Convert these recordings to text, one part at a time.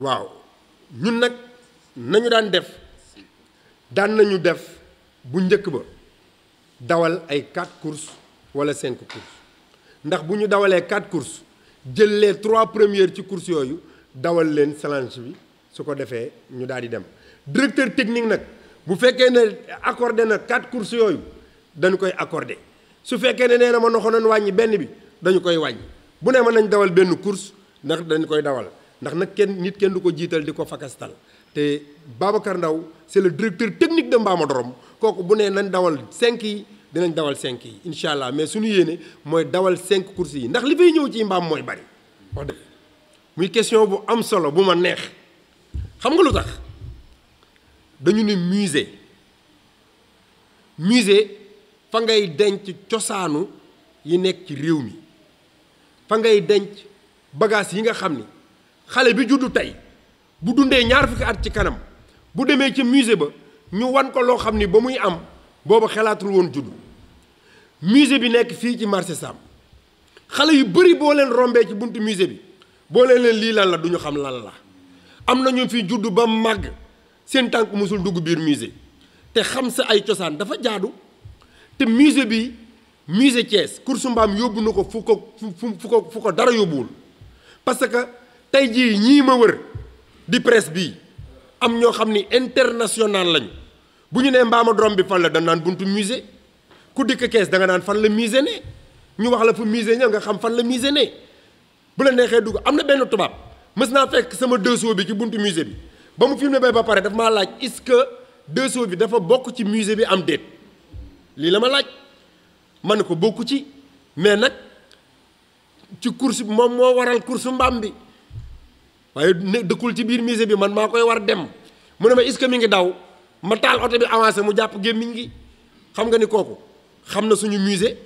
waaw ñun nag nañu daan nañu def bu njëkk ba dawal ay 4 courses wala 5 courses ndax bu ñu dawalee 4 courses jël les 3 premières ci courses yooyu dawal leen challenge bi su ko defee ñu daal di dem directeur technique nag bu fekkee ne accordé na 4 courses yooyu dañu koy accordé su fekkee ne nee na ma noxo nañ wàññi benn bi dañu koy wàññi bu ne ma nañ dawal benn course ndax dañu koy dawal ndax nag nit kenn du ko jiital di ko fakastal te Babacar Ndaw c'est le directeur technique de Mbamodrom kooku bu nee nañ dawal 5 yi dinañ dawal 5 yi incha allah mais suñu yéene mooy dawal 5 courses yi ndax li fay ñëw ci mbaam mooy bari wax dëgg muy question bu am solo bu ma neex xam nga lu tax dañu ne musée fa ngay denc cosaanu yi nekk ci réew mi fa ngay denc bagage yi nga xam ni xale bi juddu tey bu dundee 20 fukki at ci kanam bu demee ci musée ba ñu wan ko loo xam ni ba muy am booba xalaatul woon juddu musée bi nekk fii ci marché Sam xale yu bëri boo leen rombee ci buntu musée bi boo leen lii lan la duñu xam lan la am na ñu fi juddu ba màgg seen tànk musul dugg biir musée te xam sa ay cosaan dafa jaadu te musée bi musée Thiès course mbaam yóbbu na ko fu ko dara yóbbuwul parce que tey jii ñii ma wër di presse bii am ñoo xam ni international lañu bu ñu nee Mbamodrom bi fan la da naan buntu musée ku dikk Kees da nga naan fan la musée ne ñu wax la fu musée ña nga xam fan la musée ne bu la neexee dugg am na benn tubaab mës naa fekk sama dessous bi ci buntu musée bi ba mu filmé ba pare daf maa laaj est-ce que dessous bi dafa bokk ci musée bi am déet lii la ma laaj ma ne ko bokku ci mais nag ci course bi moom moo waral course mbaam bi waaye dëkkul ci biir musée bi man maa koy war dem mu ne ma est-ce que mi ngi daw ma taal oto bi avancé mu jàpp gémmiñ gi xam nga ni kooku xam na suñu musée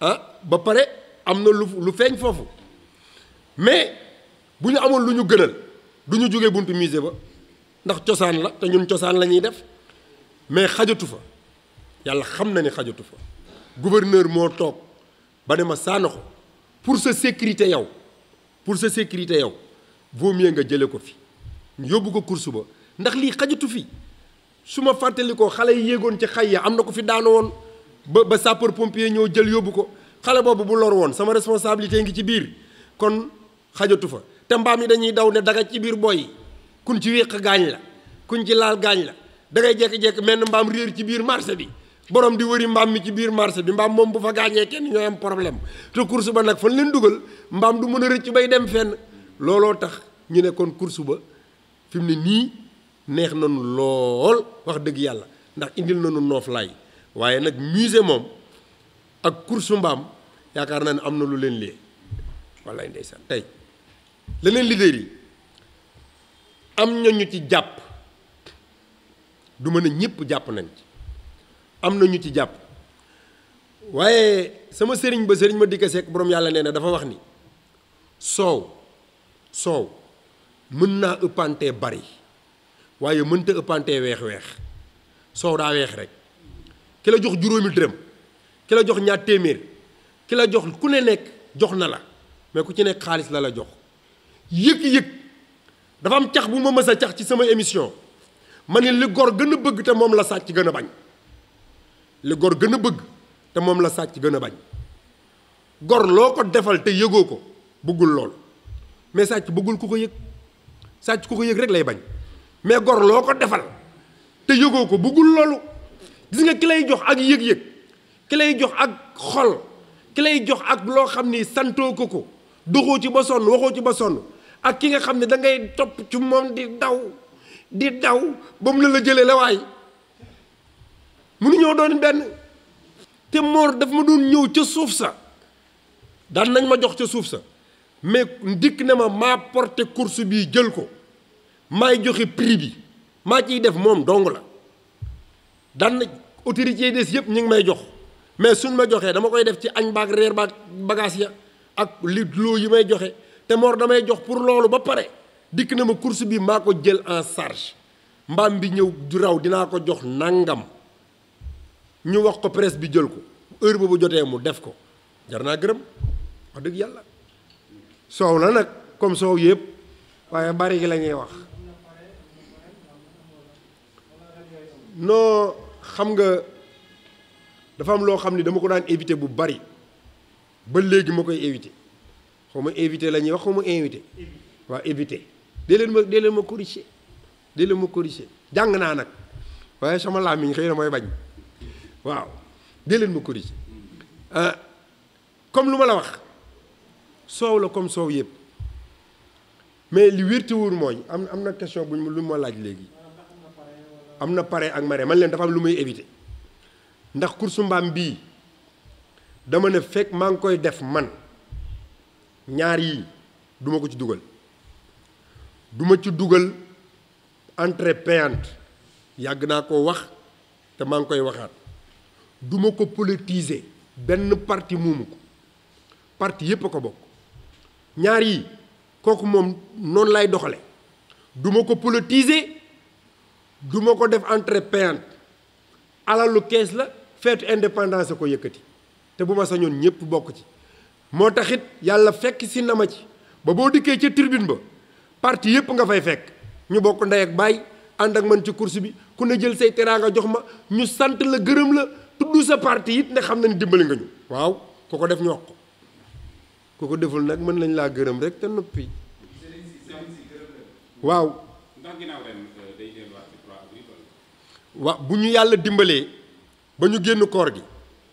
ba pare am na lu feeñ foofu mais bu ñu amoon lu ñu gënal du ñu jógee buntu musée ba ndax cosaan la te ñun cosaan la ñuy def mais xajatu fa yàlla xam na ni xajatu fa gouverneur moo toog ba ne ma Sanokho pour sa sécurité yow vaut mieux nga jële ko fi yóbbu ko course ba ndax lii xajatu fi su ma fàttalikoo xale yi yéegoon ci xay ya am na ko fi daanu woon ba sapeur pompier ñëw jël yóbbu ko xale boobu bu lor woon sama responsabilité ngi ci biir kon xajatu fa te mbaam yi dañuy daw ne daga ci biir boy yi kuñ ci wéq gaañ la kuñ ci laal gaañ la dangay jekki-jekki mel ni mbaam réer ci biir marché bi borom di wëri mbaam mi ci biir marché bi mbaam moom bu fa gaañee kenn ñooy am problème te course ba nag fan leen dugal mbaam du mën a rëcc bay dem fenn looloo tax ñu ne kon course ba fi mu ne nii neex nañu lool wax dëgg yàlla ndax indil nañu nooflaay waaye nag musée moom ak course mbaam yaakaar naa ne am na lu leen lee wallaay ndeysaan tey leneen leader yi am na ñu ci jàpp du mën a ñëpp jàpp nañ ci am na ñu ci jàpp waaye sama sëriñ ma dikka Seck boroom yàlla nee na dafa wax ni soow mën naa ëppantee bari waaye mënta ëppantee weex soow daa weex rek ki la jox 5 dërëm ki la jox 2 téeméer ki la jox ku ne nekk jox na la mais ku ci nekk xaalis la jox yëg-yëg dafa am cax bu ma mës a cax ci sama émission ma ne li gor gën a bëgg te moom la sàcc gën a bañ li gor gën a bëgg te moom la sàcc gën a bañ gor loo ko defal te yëgoo ko bëggul lool mais sàcc bëggul ku ko yëg sàcc ku ko yëg rek lay bañ mais gor loo ko defal te yëgoo ko bëggul loolu gis nga ki lay jox ak yëg-yëg ki lay jox ak xol ki lay jox ak loo xam ni santoo ko doxoo ci ba sonn waxoo ci ba sonn ak ki nga xam ne da ngay topp ci moom di daw ba mu la jëlee la waay munu ñoo doon benn te Mor daf ma doon ñëw ca suuf sa daan nañ ma jox ca suuf sa mais dikk ne ma maa porté course bii jël ko maay joxe prix bi maa ciy def moom dong la daan na autorité yi des yëpp ñu ngi may jox mais suñ ma joxee dama koy def ci añ baag reer baag bagage ya ak li loo yi may joxe te Mor damay jox pour loolu ba pare dikk na ma course bi maa ko jël en charge mbaam bi ñëw du raw dinaa ko jox nangam ñu wax ko presse bi jël ko heure boobu jotee mu def ko jar naa gërëm wax dëgg yàlla soow la nag comme soow yëpp waaye bari gi la ñuy wax non xam nga dafa am loo xam ni dama ko daan éviter bu bari ba léegi ma koy éviter xaw ma éviter la ñuy wax xaw ma invité waaw éviter dee leen ma corriger jàng naa nag waaye sama làmmiñ xëy na mooy bañ waaw dee leen ma corriger comme lu ma la wax soow la comme soow yëpp mais li wérti wóor mooy am na question bu lu ma laaj léegi am na pare ak marraine man leen dafa am lu may éviter ndax course mbaam bii dama ne fekk maa ngi koy def man ñaar yii duma ko ci dugal duma ci dugal entrée payante yàgg naa ko wax te maa ngi koy waxaat duma ko politiser benn parti moomu ko parti yépp a ko bokk ñaar yi kooku moom noonu lay doxale duma ko politiser duma ko def entrée payante alalu kees la feetu indépendance a ko yëkkati te bu ma sañoon ñépp bokk ci moo taxit yàlla fekk si na ma ci ba boo dikkee ca tribune ba parti yépp nga fay fekk ñu bokk ndey ak baay ànd ak man ci course bi ku ne jël say teraanga jox ma ñu sant la gërëm la tudd sa parti it ne xam na ni dimbali nga ñu waaw ku ko def ñu wax ko ku ko deful nag mën nañ laa gërëm rek te noppi waaw waaw bu ñu yàlla dimbalee ba ñu génn koor gi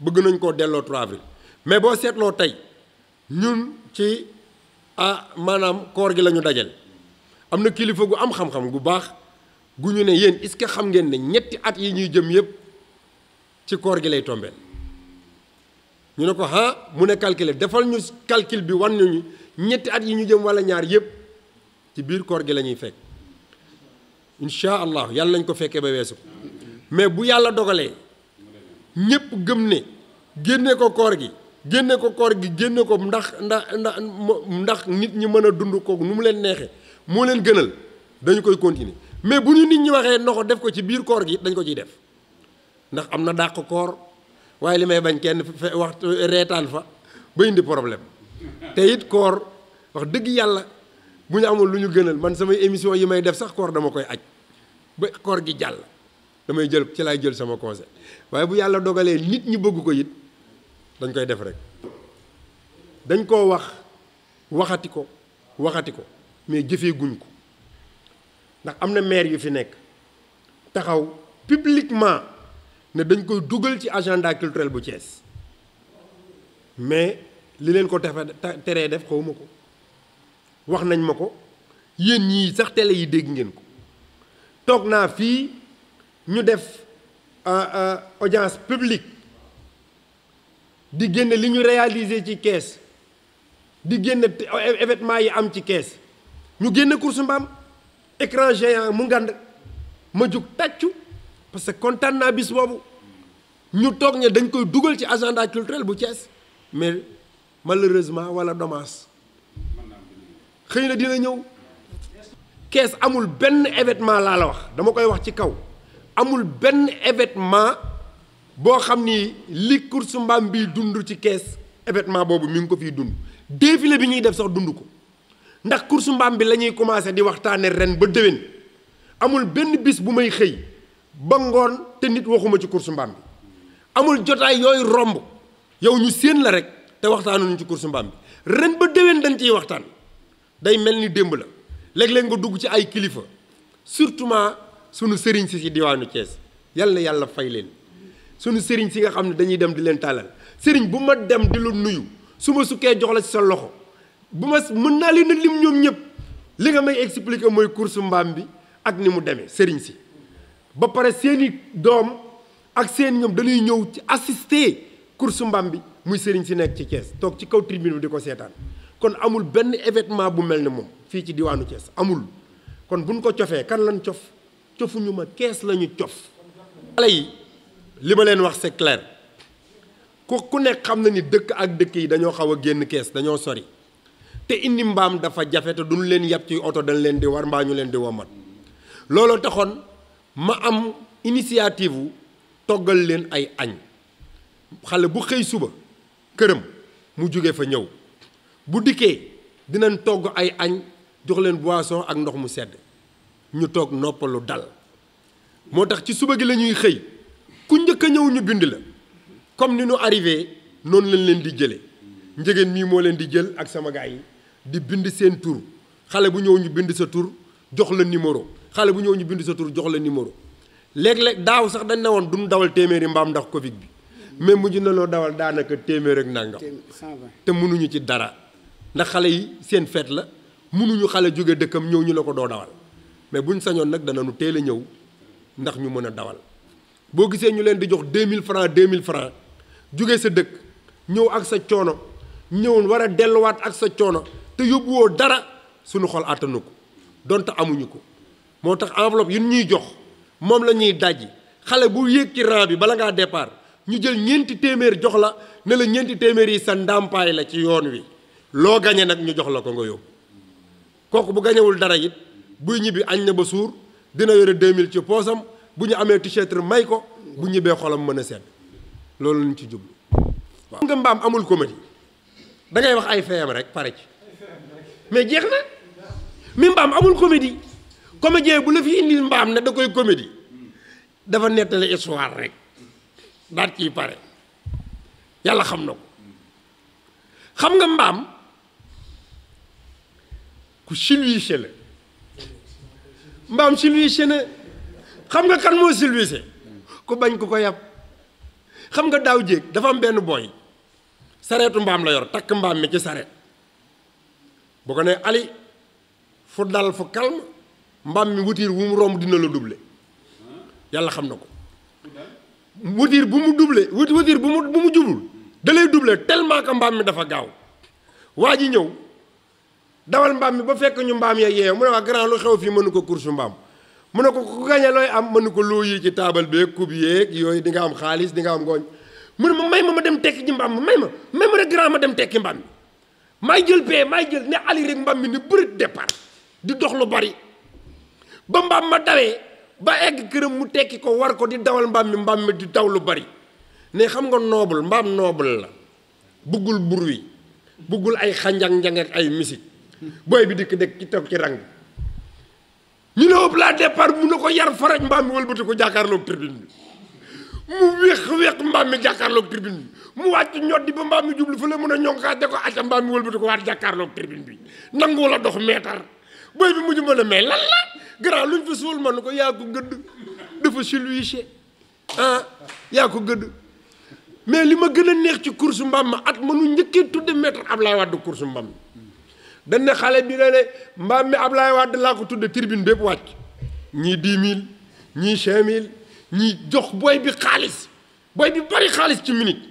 bëgg nañ koo delloo 3 avril mais boo seetloo tey ñun ci maanaam koor gi la ñu dajal am na kilifa gu am xam-xam gu baax gu ñu ne yéen est-ce que xam ngeen ne ñetti at yi ñuy jëm yépp ci koor gi lay tombeel ñu ne ko mu ne calculer defal ñu calcul bi wan ñu ñetti at yi ñu jëm wala ñaar yépp ci biir koor gi la ñuy fekk incha allah yàlla nañ ko fekkee ba weesu ko mais bu yàlla dogalee ñépp gëm ne génne ko koor gi génne ko ndax nit ñi mën a dund ko nu mu leen neexee moo leen gënal dañu koy continuer mais bu ñu nit ñi waxee noxo def ko ci biir koor gi dañ ko ciy def ndax am na dàq koor waaye li may bañ kenn waxtu reetaan fa ba indi problème te it koor wax dëgg yàlla bu ñu amul lu ñu gënal man samay émission yi may def sax koor dama koy aj ba koor gi jàll damay jël ci laay jël sama conseil waaye bu yàlla dogalee nit ñi bëgg ko it dañ koy def rek dañ koo waxati ko mais jëfee guñ ko ndax am na maire yu fi nekk taxaw publiquement ne dañ koy dugal ci agenda culturel bu Thiès mais li leen ko teree def xawma ko wax nañ ma ko yéen ñii sax télé yi dégg ngeen ko toog naa fii ñu def audience publique di génne li ñu réaliser ci Thiès di génne événement yi am ci Thiès ñu génne course mbaam écran géant mu ngand ma jug tàccu parce que kontaan naa bis boobu ñu toog ne dañ koy dugal ci agenda culturel bu Thiès mais malheureusement wala dommage xëy na dina ñëw Thiès amul benn événement laa la wax dama koy wax ci kaw amul benn événement boo xam ni li course mbaam bi dund ci Thiès événement boobu mi ngi ko fiy dund défilé bi ñuy def sax dund ko ndax course mbaam bi la ñuy commencé di waxtaane ren ba déwén amul benn bis bu may xëy ba ngoon te nit waxuma ci course mbaam bi amul jotaay yooyu romb yow ñu séen la rek te waxtaanuñu ci course mbaam bi ren ba déwén dañ ciy waxtaan day mel ni démb la léeg-léeg nga dugg ci ay kilifa surtout sunu sëriñ si ci diwaanu Thiès yal na yàlla fay leen sunu sëriñ si nga xam ne dañuy dem di leen tàllal sëriñ bu ma dem di lu nuyu su ma sukkee jox la ci sa loxo bu ma mën naa leen a lim ñoom ñëpp li nga may expliquer mooy course mbaam bi ak ni mu demee sëriñ si ba pare seeni doom ak seen ñoom dañuy ñëw ci assister course mbaam bi muy sëriñ si nekk ci Thiès toog ci kaw tribune bi di ko seetaan kon amul benn événement bu mel ne moom fii ci diwaanu Thiès amul kon buñ ko cofee kan lañ cofuñu ma Thiès lañu cof xale yi li ma leen wax c'est clair ku nekk xam na ni dëkk ak dëkk yi dañoo xaw a génn Thiès dañoo sori te indi mbaam dafa jafe te duñ leen yàpp ci oto dañ leen di war mbaa ñu leen di womat looloo taxoon ma am initiative wu toggal leen ay añ xale bu xëy suba këram mu jóge fa ñëw bu dikkee dinañ togg ay añ jox leen boisson ak ndox mu sedd ñu toog noppalu dal moo tax ci suba gi la ñuy xëy ku njëkk a ñëw ñu bind la comme ni ñu arrivé noonu lañ leen di jëlee njëgeen mii moo leen di jël ak sama gars yi di bind seen tur xale bu ñëw ñu bind sa tur jox la numéro xale bu ñëw ñu bind sa tur jox la numéro léeg-léeg daaw sax dañ ne woon duñ dawal téeméeri mbaam ndax Covid bi mais mujj na loo dawal daanaka téeméer ak nangam te mënuñu ci dara ndax xale yi seen fête la mënuñu xale jóge dëkkam ñëw ñu la ko doo dawal mais buñ sañoon nag danañu teel a ñëw ndax ñu mën a dawal boo gisee ñu leen di jox 2000 francs 2000 francs jóge sa dëkk ñëw ak sa coono ñëwoon war a delluwaat ak sa coono te yóbbuwoo dara suñu xol àttanu ko donte amuñu ko moo tax enveloppe yu ñuy jox moom la ñuy dajji xale bu yéeg ci rang bi bala ngaa départ ñu jël ñeenti téeméer jox la ne la ñeenti téeméer yi sa ndàmpaay la ci yoon wi loo gañe nag ñu jox la ko nga yóbbu kooku bu gañewul dara it buy ñibbi añ na ba suur dina yore 2000 ci poosam bu ñu amee t-shirt may ko bu ñibbee xolam mën a sedd loolu lañ ci jublu waaw nga mbaam amul comédie da ngay wax ay feeyam rek pare ci mais jeex na mi mbaam amul comédie comédien bu la fi indil mbaam ne da koy comédie dafa nettali histoire rek daat ciy pare yàlla xam na ko xam nga mbaam ku silwiise la mbaam silwiise na xam nga kan moo silwiise ku bañ ku ko yàpp xam nga daaw jéeg dafa am benn booy sareetu mbaam la yor takk mbaam mi ci sareet boo ko ne ali fu dal fu calme mbaam mi wutiir wu mu romb dina la doublé yàlla xam na ko wutiir bu mu doublé wutiir bu mu jubul da lay doublé tellement que mbaam mi dafa gaaw waa ji ñëw dawal mbaam mi ba fekk ñu mbaam ya yeew mu ne waa grand lu xew fii mënu ko course mbaam mu ne ko ku gañe looy am mënu ko loo yi ci taabal beeg kub yeeg yooyu di nga am xaalis di nga am ngooñ mu ne ma may ma dem tekki ci mbaam ma may ma rek grand ma dem tekki mbaam mi maay jël pee maay jël ne ali rek mbaam mi ne bërit départ di dox lu bari ba mbaam ma dawee ba egg këram mu tekki ko war ko di dawal mbaam mi di daw lu bari ne xam nga noble mbaam noble la buggul bruit buggul ay xanjang-njang ak ay musique booy bi dikk dëkk ci toog ci rang bi ñu ne ëpp laa départ mu ne ko yar faraj mbaam mi wëlbati ko jàkkaarloog tribune bi mu wéq mbaam mi jàkkaarloog tribune bi mu wàcc ñoddi ba mbaam mi jublu fa la mën a ñonkaas de ko acca mbaam mi wëlbati ko waat jàkkaarloog tribune bi nangu la dox meetar booy bi mujj mën a mais lan la grand luñ fa suul man ko yaa ko gëdd dafa silwiise yaa ko gëdd mais li ma gën a neex ci course mbaam ma at mënu njëkkee tudde maître Ablaye Wade course mbaam mi dañ ne xale bi la ne mbaam mi Ablaye Wade laa ko tudde tribune bépp wàcc ñii 10 000 ñii 5 000 ñii jox booy bi xaalis booy bi bari xaalis ci minute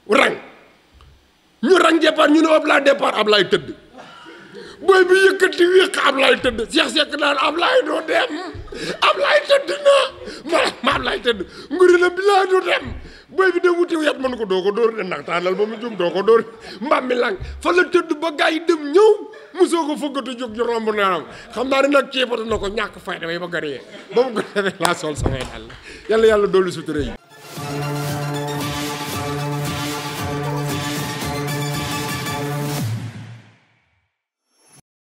rang ñu rang départ ñu ne Ablaye départ Ablaye tëdd booy bi yëkkati wéq Ablaye tëdd Cheikh Seck naan Ablaye doo dem Ablaye tëdd na ma Ablaye tëdd nguri la bilaay doo dem booy bi de wuti yat mënu ko doo ko dóor de ndax taanal ba mu jum doo ko dóor mbaam mi lang fa la tëdd ba gars yi dem ñëw mosoo ko fëggatu jóg ju romb naanam xam naa ne nag ceebatu na ko ñàkk fay damay ba gariyee ba mu ko defee laa sol samay dàll yàlla doolu sutura yi